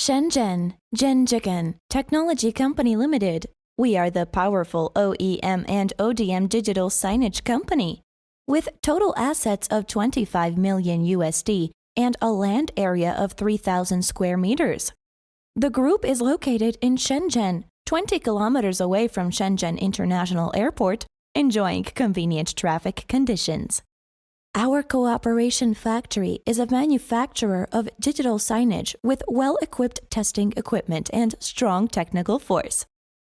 Shenzhen, Gemdragon Technology Company Limited. We are the powerful OEM and ODM digital signage company. With total assets of 25 million USD and a land area of 3,000 square meters. The group is located in Shenzhen, 20 kilometers away from Shenzhen International Airport, enjoying convenient traffic conditions. Our cooperation factory is a manufacturer of digital signage with well-equipped testing equipment and strong technical force.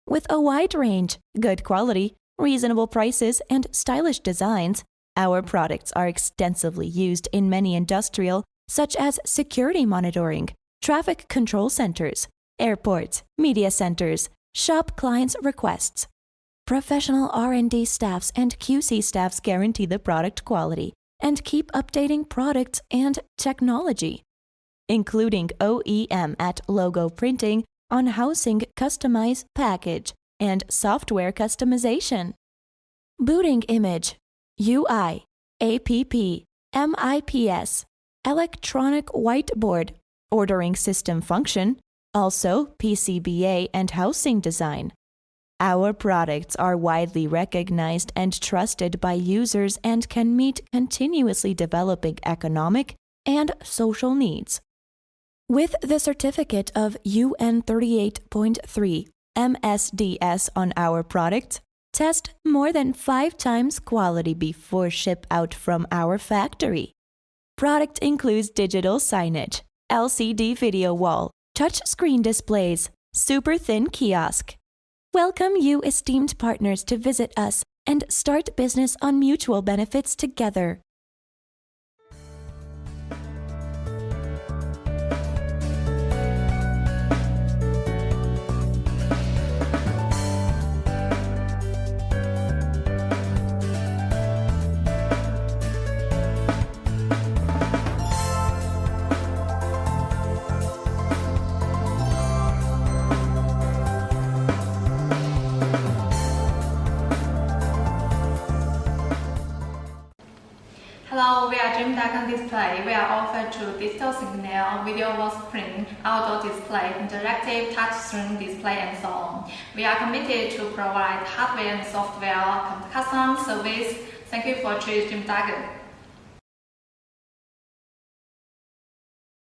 With a wide range, good quality, reasonable prices, and stylish designs, our products are extensively used in many industrial, such as security monitoring, traffic control centers, airports, media centers, shop clients' requests. Professional R&D staffs and QC staffs guarantee the product quality and keep updating products and technology, including OEM at logo printing, on-housing customize package, and software customization. Booting image, UI, APP, MIPS, electronic whiteboard, ordering system function, also PCBA and housing design. Our products are widely recognized and trusted by users and can meet continuously developing economic and social needs. With the certificate of UN 38.3 MSDS on our product, test more than 5 times quality before ship out from our factory. Product includes digital signage, LCD video wall, touchscreen displays, super thin kiosk. Welcome you esteemed partners to visit us and start business on mutual benefits together. Hello, we are Gemdragon Display. We are offered to digital signal, video wall print, outdoor display, interactive touchscreen display, and so on. We are committed to provide hardware and software custom service. Thank you for choosing Gemdragon.